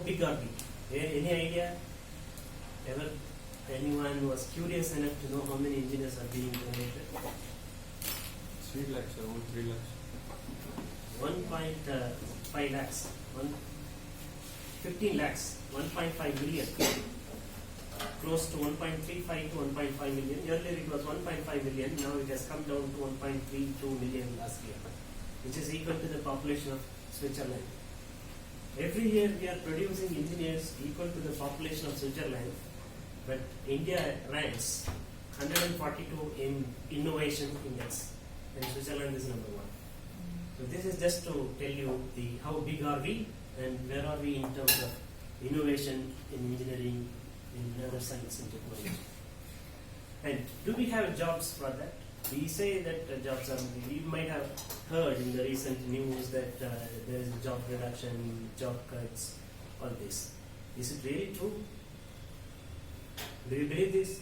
big are we? Any idea? Ever anyone was curious enough to know how many engineers are being generated? 3 lakhs, around 3 lakhs. 1.5 lakhs, 15 lakhs, 1.5 million, close to 1.35 to 1.5 million. Earlier it was 1.5 million, now it has come down to 1.32 million last year, which is equal to the population of Switzerland. Every year we are producing engineers equal to the population of Switzerland, but India ranks 142 in innovation index, and Switzerland is number 1. So this is just to tell you how big are we and where are we in terms of innovation in engineering, in other science and technology. And do we have jobs for that? We say that jobs are, we might have heard in the recent news that there is a job reduction, job cuts, all this. Is it really true? Do you believe this?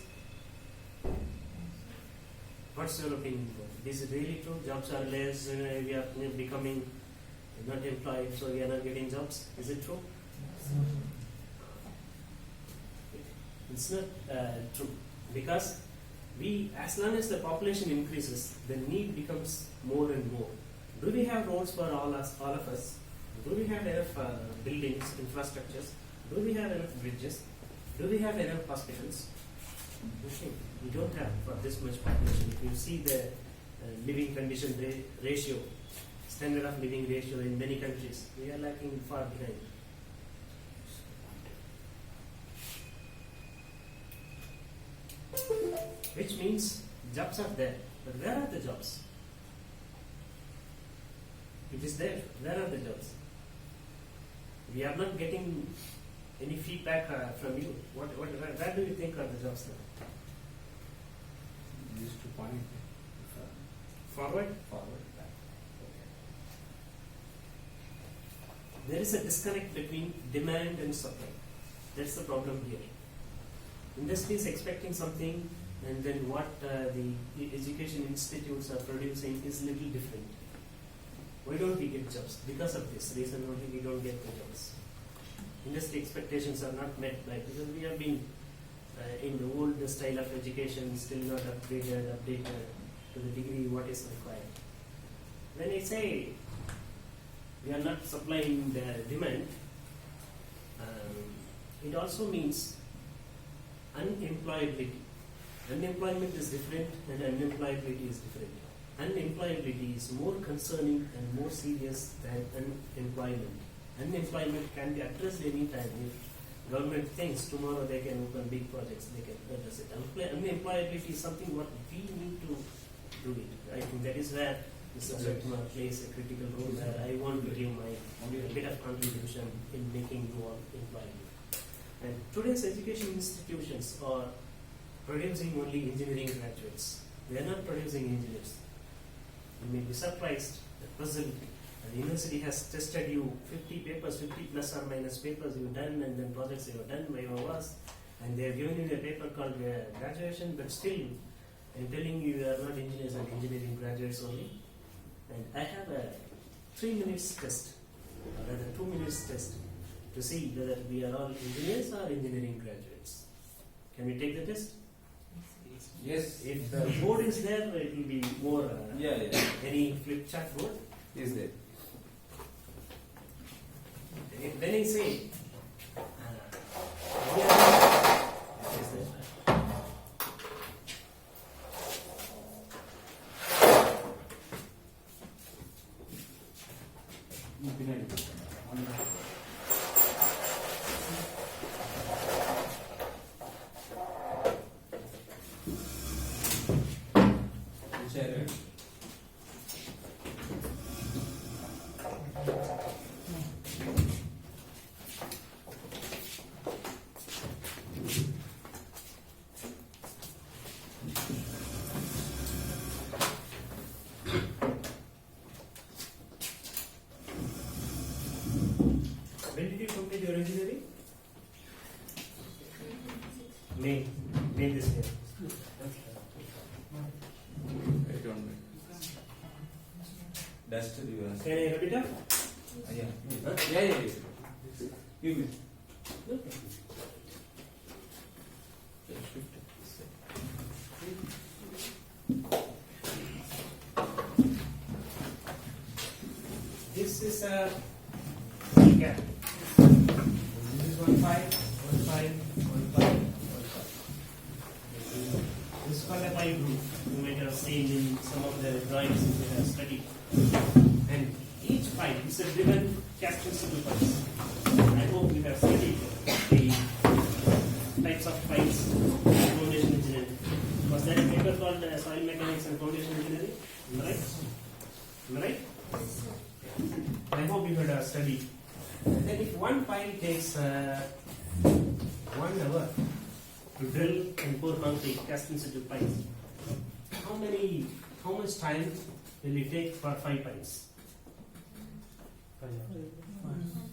What's your opinion? Is it really true? Jobs are less, we are becoming not employed, so we are not getting jobs. Is it true? It's not true, because as long as the population increases, the need becomes more and more. Do we have roads for all of us? Do we have enough buildings, infrastructures? Do we have enough bridges? Do we have enough hospitals? We don't have for this much population. If you see the living condition ratio, standard of living ratio in many countries, we are lacking far behind. Which means jobs are there, but where are the jobs? It is there. Where are the jobs? We are not getting any feedback from you. Where do you think are the jobs now? Used to point Forward? forward. There is a disconnect between demand and supply. That's the problem here. Industry is expecting something, and then what the education institutes are producing is little different. Why don't we get jobs? Because of this reason only we don't get the jobs. Industry expectations are not met because we have been in the old style of education, still not updated to the degree what is required. When I say we are not supplying the demand, it also means unemployability. Unemployment is different and unemployability is different. Unemployability is more concerning and more serious than unemployment. Unemployment can be addressed any time. If government thinks tomorrow they can open big projects, they can address it. Unemployability is something what we need to do it. I think that is where Mr. Ratma plays a critical role, where I want to give my bit of contribution in making you all employable. And today's education institutions are producing only engineering graduates. They are not producing engineers. You may be surprised at present. The university has tested you 50 papers, 50 plus or minus papers you've done, and then projects you've done by hours, and they have given you a paper called graduation, but still I'm telling you are not engineers and engineering graduates only. And I have a 3 minutes test, or rather 2 minutes test, to see whether we are all engineers or engineering graduates. Can we take the test? Yes. If the board is there, it will be more. Any flip chart board? Is there? When I say, when did you complete your engineering? May this year. I don't know. Dust you are. Can I rub it up? Yeah. Yeah. Give me. No problem. This is a gap. This is 1 5, 1 5, 1 5, 1 5. This is called a pipe group. You might have seen in some of the drawings you have studied. And each pipe is a driven characteristic pipes. I hope you have studied the types of pipes in foundation engineering. Was there a paper called soil mechanics and foundation engineering? Am I right? Am I right? I hope you had studied. And then if one pile takes 1 hour to drill and pour concrete, cast into pipes, how much time will it take for 5 piles?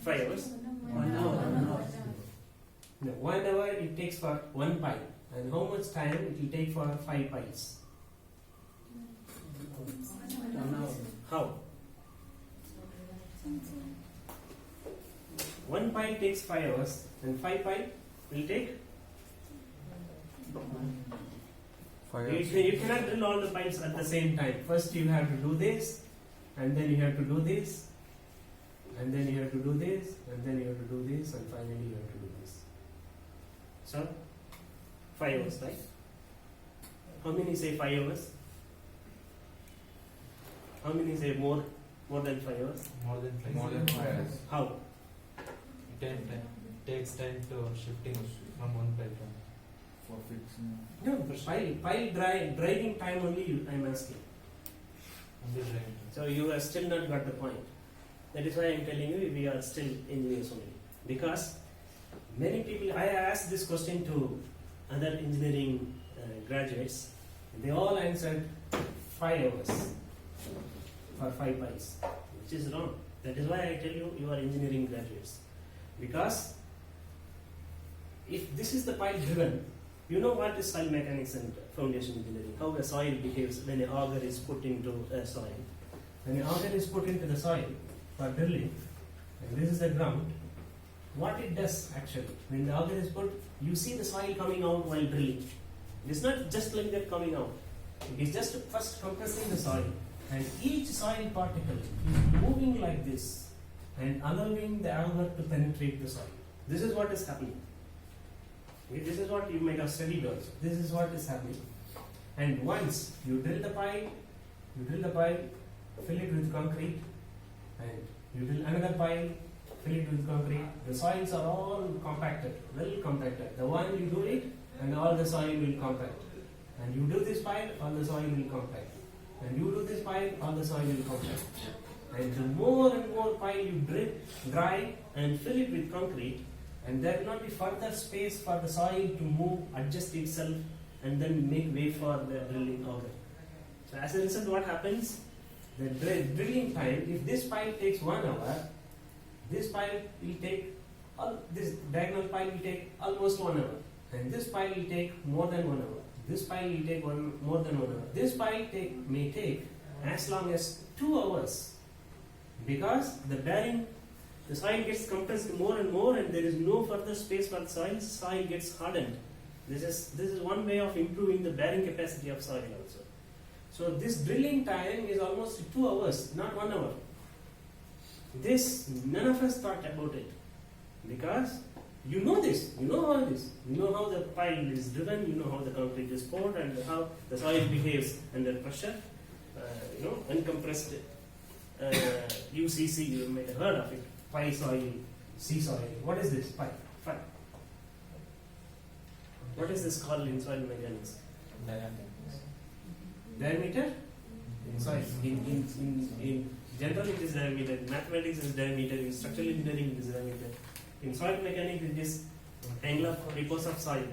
5 hours? 1 hour. No, 1 hour it takes for 1 pile. And how much time it will take for 5 piles? 1 hour. How? 1 pile takes 5 hours and 5 pile will take? 5 You cannot drill all the pipes at the same time. First you have to do this, and then you have to do this, and then you have to do this, and then you have to do this, and finally you have to do this. So, 5 hours, right? How many say 5 hours? How many say more than 5 hours? More than 5 hours. How? It takes time to shifting from one pile to For fixing. No, pile drying time only I am asking. another drain. So you have still not got the point. That is why I am telling you we are still engineers only. Because many people, I asked this question to other engineering graduates, they all answered 5 hours for 5 piles, which is wrong. That is why I tell you, you are engineering graduates. Because if this is the pile driven, you know what is soil mechanics and foundation engineering, how a soil behaves when an auger is put into a soil. When an auger is put into the soil for drilling, and this is the ground, what it does actually, when the auger is put, you see the soil coming out while drilling. It is not just like that coming out. It is just first compressing the soil, and each soil particle is moving like this and allowing the auger to penetrate the soil. This is what is happening. Okay, this is what you might have studied also. This is what is happening. And once you drill the pipe, fill it with concrete, and you drill another pipe, fill it with concrete. The soils are all compacted, well compacted. The one you do it, and all the soil will compact. And you do this pipe, all the soil will compact. And you do this pipe, all the soil will compact. And the more and more pile you dry and fill it with concrete, and there will not be further space for the soil to move, adjust itself, and then make way for the drilling auger. So as a result, what happens? The drilling time, if this pipe takes 1 hour, this pipe will take, this diagonal pipe will take almost 1 hour. And this pipe will take more than 1 hour. This pipe will take more than 1 hour. This pipe may take as long as 2 hours. Because the soil gets compressed more and more, and there is no further space for the soil. Soil gets hardened. This is one way of improving the bearing capacity of soil also. So this drilling time is almost 2 hours, not 1 hour. This none of us thought about it, because you know this, you know all this, you know how the pile is driven, you know how the concrete is poured, and how the soil behaves under pressure. Uncompressed UCC, you might have heard of it. Pile soil, sea soil. What is this? Pile. What is this called in soil mechanics? Diameter? Sorry, in general it is diameter. In mathematics it is diameter. In structural engineering it is diameter. In soil mechanics it is angle of repose of soil.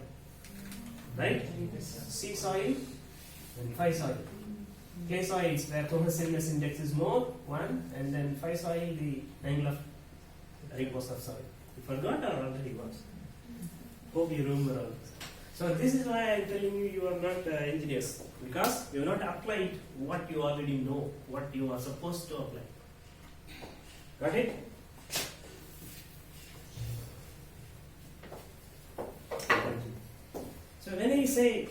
Right? Sea soil and phi soil. Clay soils where cohesiveness index is more, 1, and then phi soil, the angle of repose of soil. You forgot or already got? Hope you remember all this. So this is why I am telling you, you are not engineers, because you have not applied what you already know, what you are supposed to apply. Got it? I say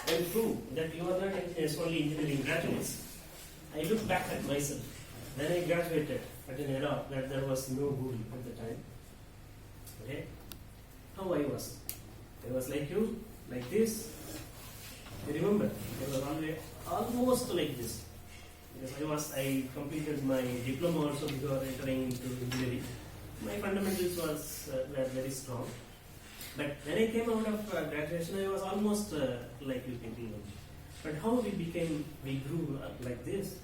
and prove that you are not necessarily engineering graduates, I look back at myself. When I graduated at an era that there was no Google at the time, okay, how I was. I was like you, like this. I remember, I was always almost like this. Because I completed my diploma also before entering into engineering. My fundamentals were very strong. But when I came out of graduation, I was almost like you people. But how we grew up like this,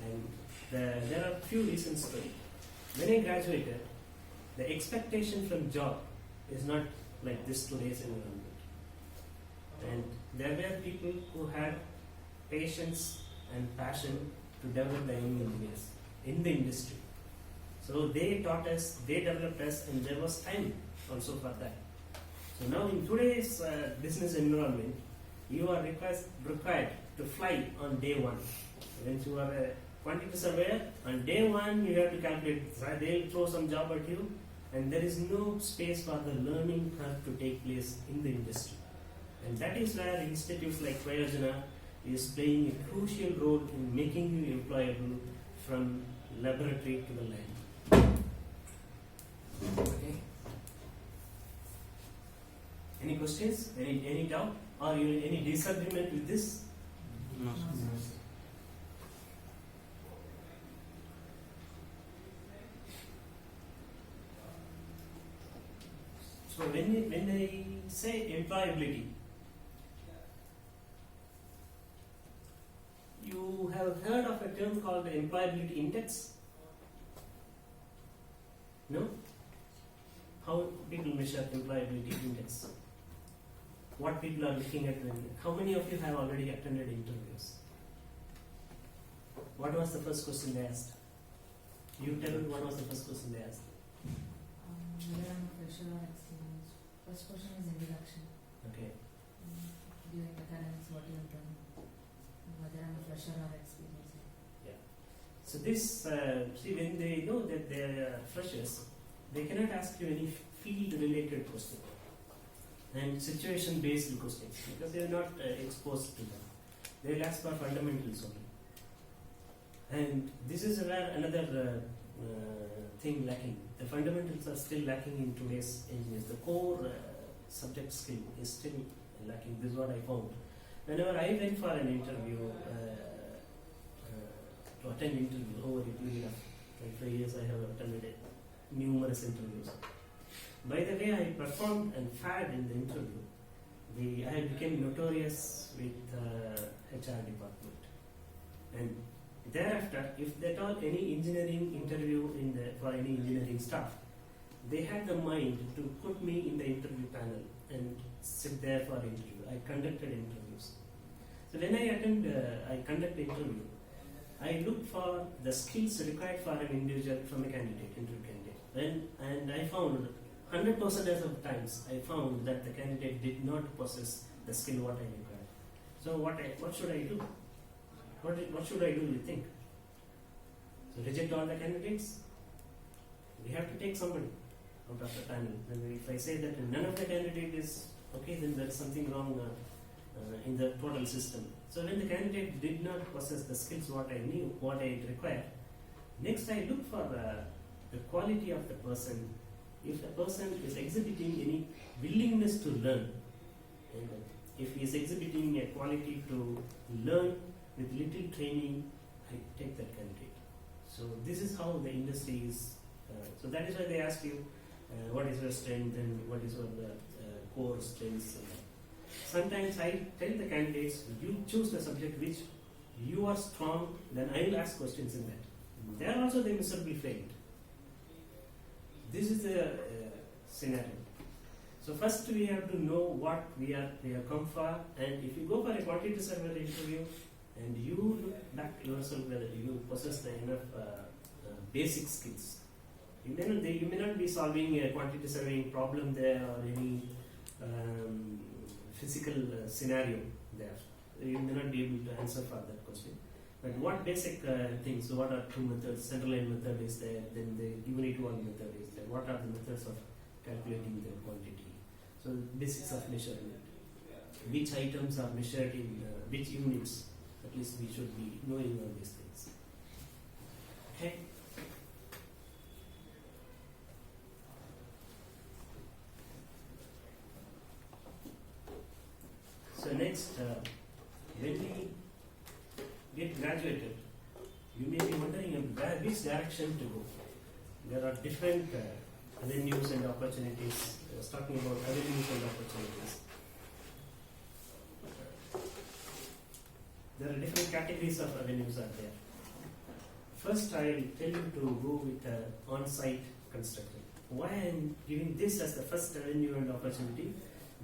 and there are few reasons for it. When I graduated, the expectation from job is not like this today's environment. And there were people who had patience and passion to develop the young engineers in the industry. So they taught us, they developed us, and there was time also for that. So now in today's business environment, you are required to fly on day one. When you are a quantity surveyor, on day one you have to calculate, they'll throw some job at you, and there is no space for the learning curve to take place in the industry. And that is where institutes like Prayojana is playing a crucial role in making you employable from laboratory to the lab. Okay. Any questions? Any doubt? Or any disagreement with this? No. So when I say employability, you have heard of a term called the employability index? No? How people measure employability index? What people are looking at how many of you have already attended interviews? What was the first question they asked? You tell me what was the first question they asked? Whether I'm a fresher or experienced. First question is introduction. Okay. During academics, what you have done. Whether I'm a fresher or experienced. So this, see, when they know that they are freshers, they cannot ask you any field-related question and situation-based questions because they are not exposed to them. They will ask for fundamentals only. And this is where another thing lacking. The fundamentals are still lacking in today's engineers. The core subject skill is still lacking. This is what I found. Whenever I went for an interview, to attend interview over a period of like 5 years, I have attended numerous interviews. By the way I performed and fared in the interview, I became notorious with HR department. And thereafter, if they taught any engineering interview for any engineering staff, they had the mind to put me in the interview panel and sit there for interview. I conducted interviews. So when I conduct interview, I look for the skills required for an individual from a interview candidate. And I found 100% of times I found that the candidate did not possess the skill what I required. So what should I do? What should I do, you think? So reject all the candidates? We have to take somebody out of the panel. And if I say that none of the candidate is okay, then there is something wrong in the total system. So when the candidate did not possess the skills what I knew, what I required, next I look for the quality of the person. If the person is exhibiting any willingness to learn, and if he is exhibiting a quality to learn with little training, I take that candidate. So this is how the industry is. So that is why they ask you what is your strength and what is your core strengths. Sometimes I tell the candidates, you choose the subject which you are strong, then I will ask questions in that. There also they miserably failed. This is the scenario. So first we have to know what we have come for, and if you go for a quantity survey interview and you look back yourself whether you possess the enough basic skills, you may not be solving a quantity surveying problem there or any physical scenario there. You may not be able to answer for that question. But what basic things, so what are two methods? Central line method is there, then the unit one method is there. What are the methods of calculating the quantity? So basics of measurement. which items are measured in which units. At least we should be knowing all these things. Okay. So next, when we get graduated, you may be wondering which direction to go. There are different avenues and opportunities. I was talking about avenues and opportunities. There are different categories of avenues out there. First, I will tell you to go with on-site construction. Why I am giving this as the first avenue and opportunity?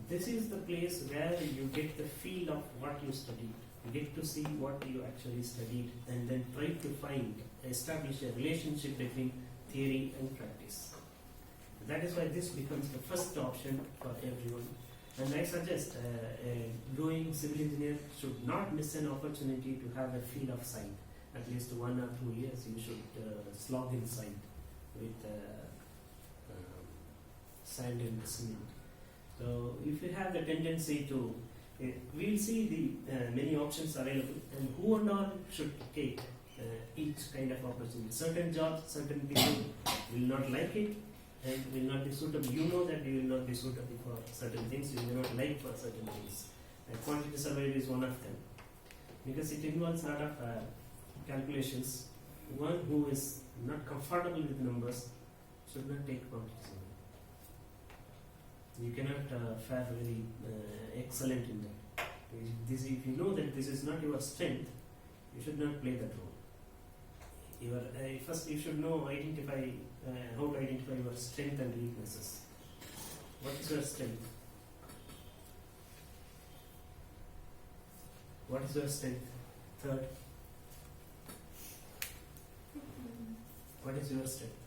This is the place where you get the feel of what you studied. You get to see what you actually studied and then try to establish a relationship between theory and practice. That is why this becomes the first option for everyone. And I suggest a growing civil engineer should not miss an opportunity to have a feel of site. At least 1 or 2 years you should slog in site with sand and cement. So if you have the tendency to, we'll see the many options available and who and all should take each kind of opportunity. Certain jobs, certain people will not like it and will not be suitable. You know that you will not be suitable for certain things, you will not like for certain things. And quantity survey is one of them because it involves a lot of calculations. One who is not comfortable with numbers should not take quantity survey. You cannot fare very excellent in that. If you know that this is not your strength, you should not play that role. First, you should know how to identify your strength and weaknesses. What is your strength? What is your strength? Third. What is your strength?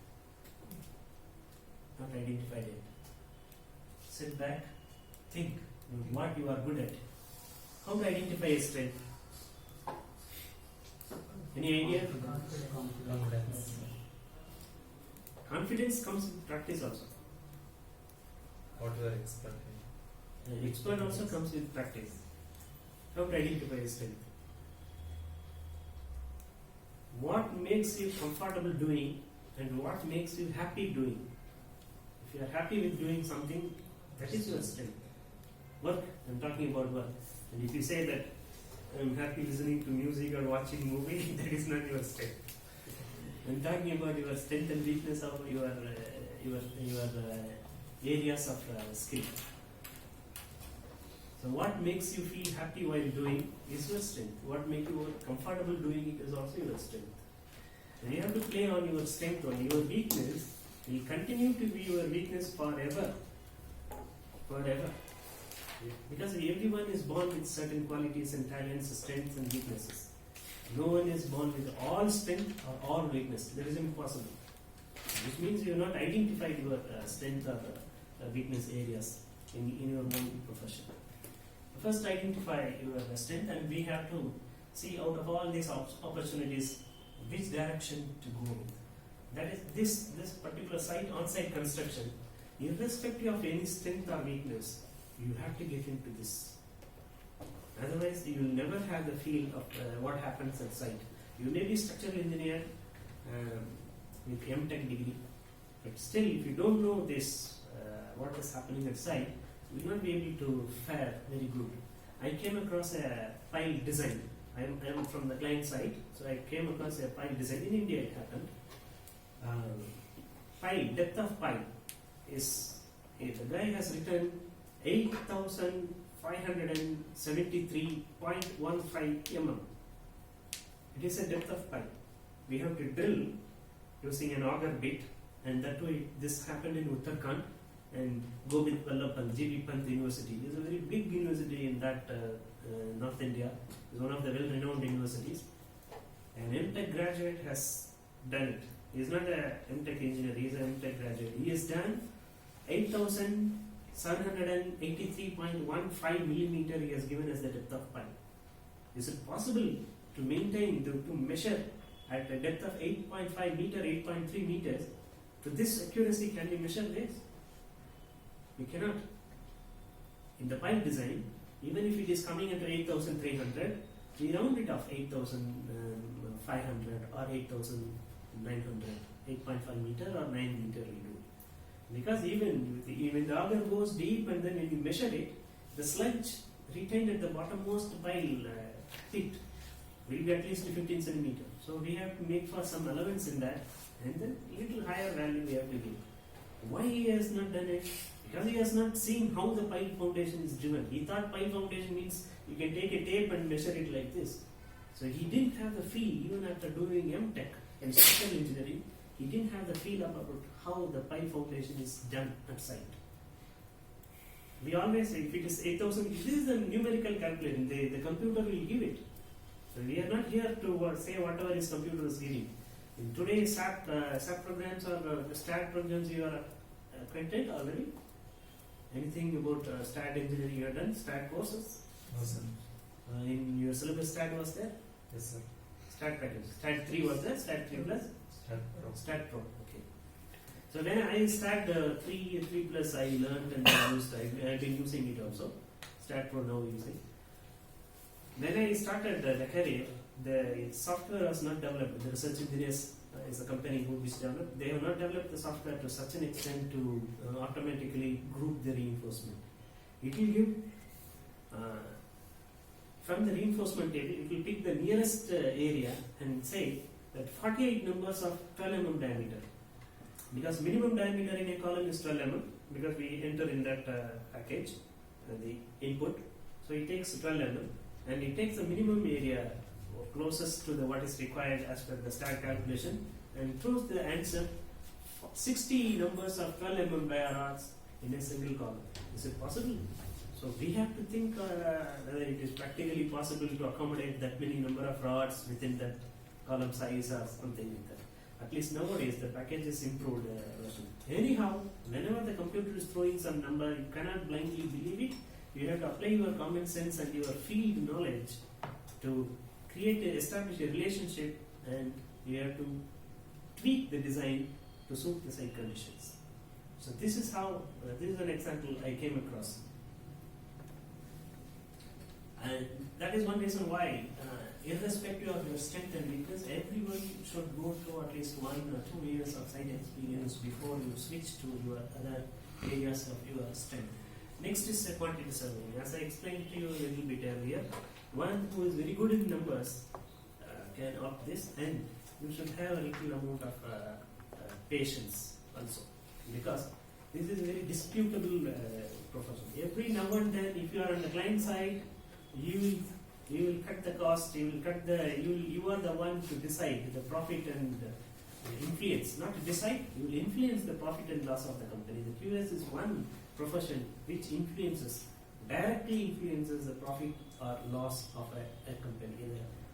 Not identified yet. Sit back, think what you are good at. How to identify a strength? Any idea? Confidence. Confidence comes with practice also. What you are expert in. Expert also comes with practice. How to identify a strength? What makes you comfortable doing and what makes you happy doing? If you are happy with doing something, that is your strength. Work, I'm talking about work. And if you say that I'm happy listening to music or watching movie, that is not your strength. I'm talking about your strength and weakness of your areas of skill. So what makes you feel happy while doing is your strength. What makes you comfortable doing it is also your strength. And you have to play on your strength only. Your weakness will continue to be your weakness forever. Forever. Because everyone is born with certain qualities and talents, strengths and weaknesses. No one is born with all strength or all weakness. That is impossible. Which means you have not identified your strength or weakness areas in your own profession. First identify your strength and we have to see out of all these opportunities which direction to go with. That is this particular site, on-site construction, irrespective of any strength or weakness, you have to get into this. Otherwise, you will never have the feel of what happens at site. You may be structural engineer with M.Tech degree, but still, if you don't know this, what is happening at site, you will not be able to fare very good. I came across a pile design. I am from the client side, so I came across a pile design. In India, it happened. Pile, depth of pile is, if the guy has written 8,573.15 mm. It is a depth of pile. We have to drill using an auger bit, and that way this happened in Uttarakhand and Govind Vallabh G.P. Pant University is a very big university in that North India. It's one of the well-renowned universities. An M.Tech graduate has done it. He is not an M.Tech engineer, he is an M.Tech graduate. He has done 8,783.15 millimeter he has given as the depth of pile. Is it possible to maintain, to measure at a depth of 8.5 meter, 8.3 meters? To this accuracy, can we measure this? We cannot. In the pipe design, Even if it is coming at 8,300, we round it off 8,500 or 8,900, 8.5 meter or 9 meter we do. Because even the auger goes deep and then when you measure it, the sludge retained at the bottommost pile pit will be at least 15 centimeter. So we have to make for some allowance in that, and then little higher value we have to give. Why he has not done it? Because he has not seen how the pile foundation is driven. He thought pile foundation means you can take a tape and measure it like this. So he didn't have the feel, even after doing M.Tech in structural engineering, he didn't have the feel about how the pile foundation is done at site. We always say if it is 8,000, this is the numerical calculation, the computer will give it. So we are not here to say whatever his computer is giving. In today's SAP programs or STAT programs you are acquainted already? Anything about STAT engineering you have done? STAT courses? No, sir. In your syllabus STAT was there? Yes, sir. STAT package. STAT 3 was there? STAT 3 plus? Start pro. STAT Pro. Okay. So when I STAT 3 plus I learned and I have been using it also. STAT Pro now using. When I started the career, the software was not developed. The research engineers is a company who is developed. They have not developed the software to such an extent to automatically group the reinforcement. It will give from the reinforcement table, it will pick the nearest area and say that 48 numbers of 12 mm diameter. Because minimum diameter in a column is 12 mm, because we enter in that package the input. So it takes 12 mm and it takes the minimum area closest to the what is required as per the STAT calculation and throws the answer 60 numbers of 12 mm wire rods in a single column. Is it possible? So we have to think whether it is practically possible to accommodate that many number of rods within that column size or something like that. At least nowadays the package is improved version. Anyhow, whenever the computer is throwing some number, you cannot blindly believe it. You have to apply your common sense and your field knowledge to establish a relationship, and you have to tweak the design to suit the site conditions. So this is how, this is an example I came across. And that is one reason why, irrespective of your strength and weakness, everyone should go through at least 1 or 2 years of site experience before you switch to your other areas of your strength. Next is quantity surveying. As I explained to you a little bit earlier, one who is very good in numbers can opt this, and you should have a little amount of patience also, because this is a very disputable profession. Every now and then, if you are on the client side, you will cut the cost, you are the one to decide the profit and influence, not to decide, you will influence the profit and loss of the company. The QS is one profession which directly influences the profit or loss of a company.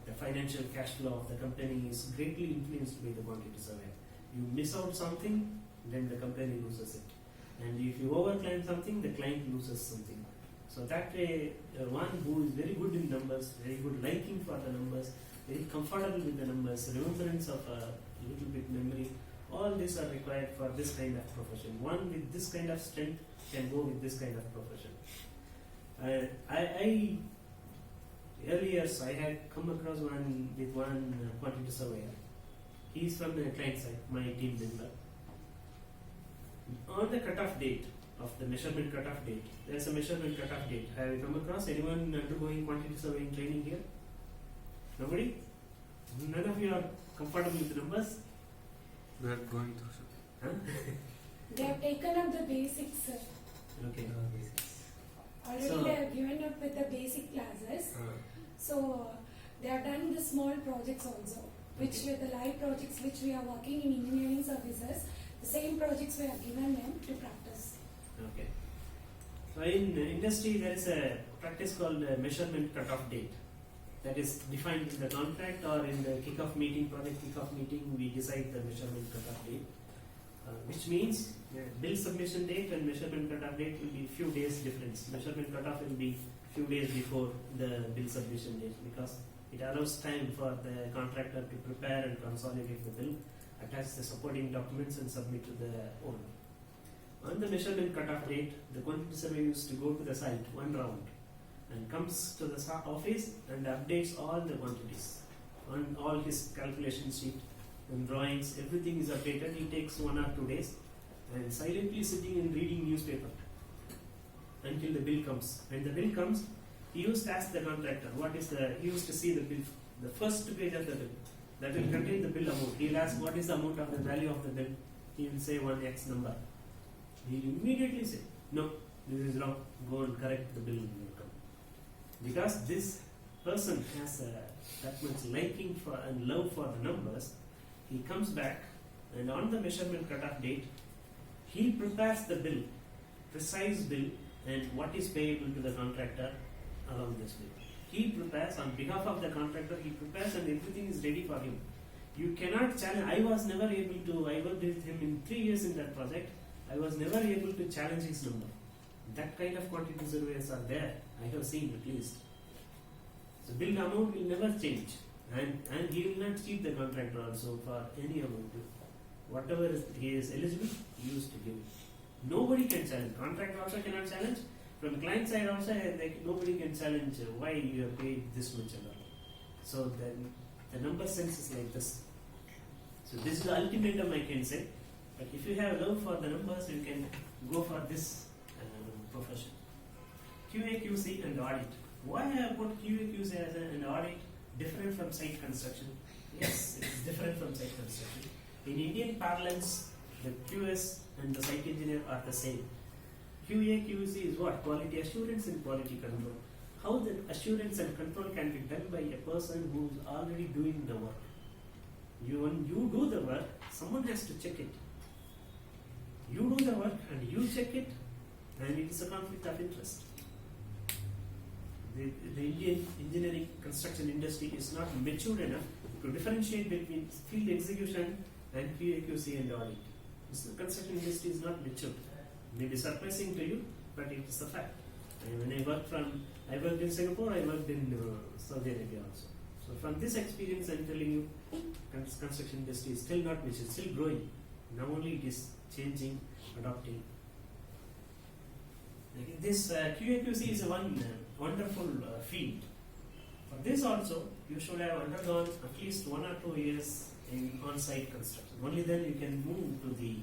The financial cash flow of the company is greatly influenced by the quantity survey. You miss out something, then the company loses it. And if you overclaim something, the client loses something. So that way, one who is very good in numbers, very good liking for the numbers, very comfortable with the numbers, remembrance of a little bit memory, all these are required for this kind of profession. One with this kind of strength can go with this kind of profession. Earlier I had come across one quantity surveyor. He is from the client side, my team member. On the cutoff date of the measurement cutoff date, there is a measurement cutoff date. Have you come across anyone undergoing quantity surveying training here? Nobody? None of you are comfortable with the numbers? We are going through. Huh? They have taken up the basics, sir. Okay. Already So- they have given up with the basic classes. So they have done the small projects also, which Okay. are the live projects which we are working in engineering services. The same projects we have given them to practice. Okay. So in industry there is a practice called measurement cutoff date. That is defined in the contract or in the kickoff meeting, project kickoff meeting, we decide the measurement cutoff date. Which means bill submission date and measurement cutoff date will be few days difference. Measurement cutoff will be few days before the bill submission date, because it allows time for the contractor to prepare and consolidate the bill, attach the supporting documents and submit to the owner. On the measurement cutoff date, the quantity surveyor used to go to the site one round and comes to the office and updates all the quantities on all his calculation sheet and drawings. Everything is updated. He takes 1 or 2 days and silently sitting and reading newspaper until the bill comes. When the bill comes, he used to ask the contractor, he used to see the bill, the first page of the bill that will contain the bill amount. He'll ask what is the amount of the value of the bill. He will say 1x number. He will immediately say, no, this is wrong, go and correct the bill will come. Because this person has that much liking for and love for the numbers, he comes back and on the measurement cutoff date, he prepares the bill, precise bill, and what is payable to the contractor along this bill. He prepares on behalf of the contractor, he prepares and everything is ready for him. You cannot challenge. I was never able to, I worked with him in 3 years in that project, I was never able to challenge his number. That kind of quantity surveys are there, I have seen at least. So bill amount will never change, and he will not cheat the contractor also for any amount. Whatever he is eligible, he used to give. Nobody can challenge. Contractor also cannot challenge. From client side also, nobody can challenge why you have paid this much and all. So the number sense is like this. So this is the ultimatum I can say. But if you have love for the numbers, you can go for this profession. QA, QC and audit. Why I put QA, QC as an audit different from site construction? Yes, it is different from site construction. In Indian parlance, the QS and the site engineer are the same. QA, QC is what? Quality assurance and quality control. How the assurance and control can be done by a person who is already doing the work. When you do the work, someone has to check it. You do the work and you check it, and it is a conflict of interest. The Indian engineering construction industry is not mature enough to differentiate between field execution and QA, QC and audit. The construction industry is not mature. It may be surprising to you, but it is a fact. And when I worked in Singapore, I worked in Saudi Arabia also. So from this experience, I'm telling you, construction industry is still not mature, still growing. Now only it is changing, adopting. This QA/QC is one wonderful field. For this also, you should have undergone at least 1 or 2 years in on-site construction. Only then you can move to the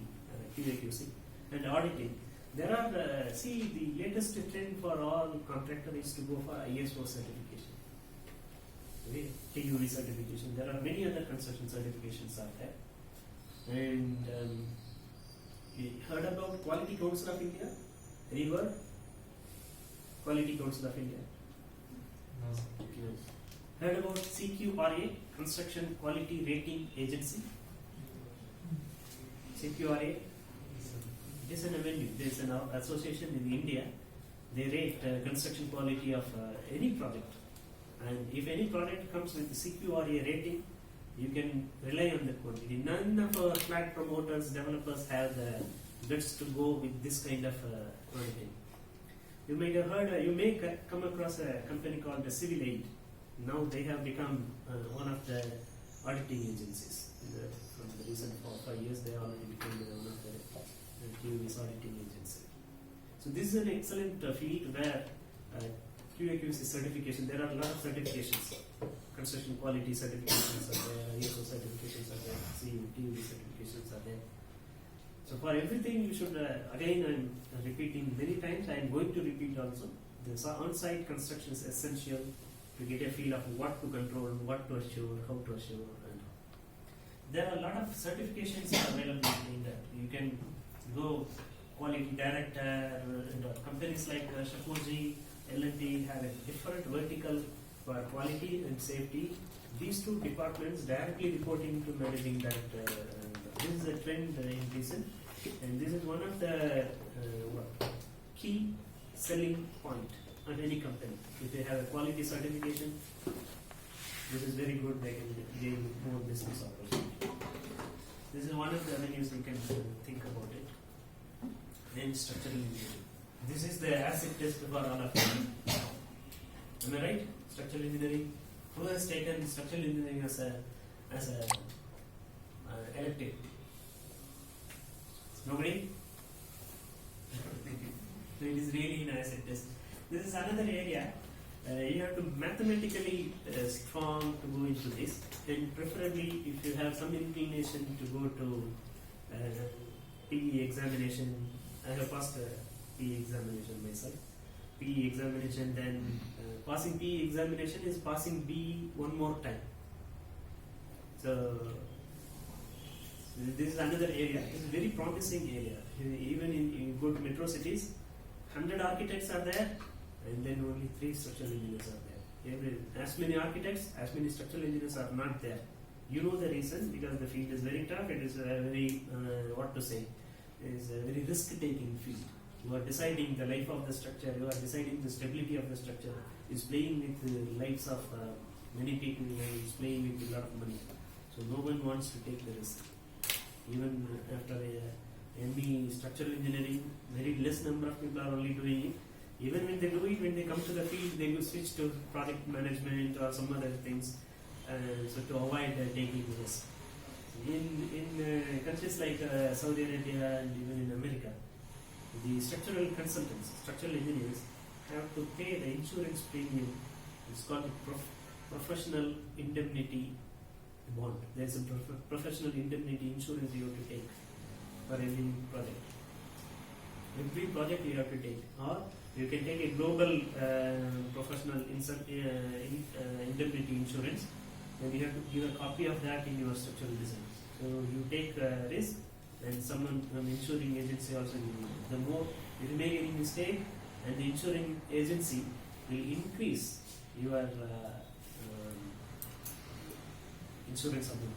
QA/QC and auditing. There are the latest trend for all contractors is to go for ISO certification, TUV certification. There are many other construction certifications out there. And you heard about Quality Council of India? Any word? Quality Council of India? No, sir. No. Heard about CQRA, Construction Quality Rating Agency? CQRA? It is an venue. There is an association in India. They rate construction quality of any project. And if any project comes with the CQRA rating, you can rely on the quality. None of our flat promoters, developers have the guts to go with this kind of auditing. You might have heard, you may come across a company called the Civil Aid. Now they have become one of the auditing agencies. From the recent 4 or 5 years, they already became one of the TUV's auditing agency. So this is an excellent field where QA/QC certification. There are a lot of certifications. Construction quality certifications are there, ISO certifications are there, TUV certifications are there. So for everything you should, again I'm repeating many times, I am going to repeat also, this on-site construction is essential to get a feel of what to control, what to assure, how to assure. And there are a lot of certifications available in that. You can go quality director, and companies like Shapoorji, L&T have a different vertical for quality and safety. These two departments directly reporting to managing director. This is a trend in recent, and this is one of the key selling point of any company. If they have a quality certification, this is very good. They can gain more business opportunity. This is one of the avenues you can think about it. And structural engineering. This is the acid test for all of you. Am I right? Structural engineering. Who has taken structural engineering as a elective? Nobody? So it is really an acid test. This is another area You have to mathematically strong to go into this, and preferably if you have some inclination to go to PE examination. I have passed PE examination myself. PE examination, then passing PE examination is passing B one more time. So this is another area. It's a very promising area. Even in you go to metro cities, 100 architects are there, and then only 3 structural engineers are there. As many architects, as many structural engineers are not there. You know the reason, because the field is very tough. It is a very what to say, it is a very risk-taking field. You are deciding the life of the structure. You are deciding the stability of the structure. Is playing with the lives of many people. Is playing with a lot of money. So no one wants to take the risk. Even after ME structural engineering, very less number of people are only doing it. Even when they do it, when they come to the field, they will switch to project management or some other things, so to avoid taking risk. In countries like Saudi Arabia and even in America, the structural consultants, structural engineers, have to pay the insurance premium. It's called the professional indemnity bond. There is a professional indemnity insurance you have to take for every project. Every project you have to take, or you can take a global professional indemnity insurance, and you have to give a copy of that in your structural design. So you take risk, and someone, an insuring agency also give you. The more you make any mistake, and the insuring agency will increase your insurance amount.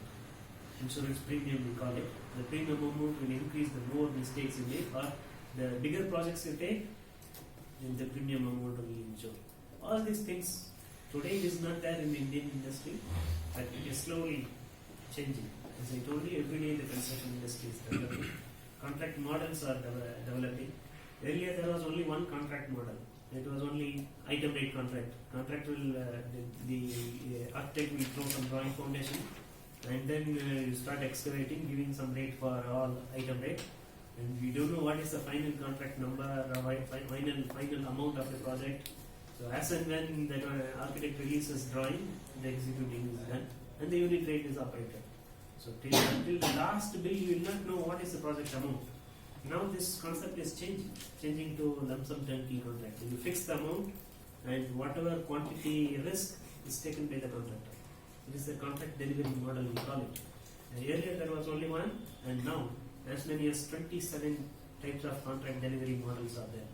Insurance premium we call it. The premium amount will increase the more mistakes you make, or the bigger projects you take, then the premium amount will insure. All these things today is not there in the Indian industry, but it is slowly changing. As I told you, every day the construction industry is developing. Contract models are developing. Earlier there was only one contract model. It was only item rate contract. Contract will, the architect will throw some drawing foundation, and then you start excavating, giving some rate for all item rate. And we don't know what is the final contract number or final amount of the project. So as and when the architect releases drawing, the executing is done, and the unit rate is operated. So until the last bill, you will not know what is the project amount. Now this concept is changing to lump sum turnkey contract. You fix the amount, and whatever quantity risk is taken by the contractor. It is the contract delivery model we call it. And earlier there was only one, and now as many as 27 types of contract delivery models are there.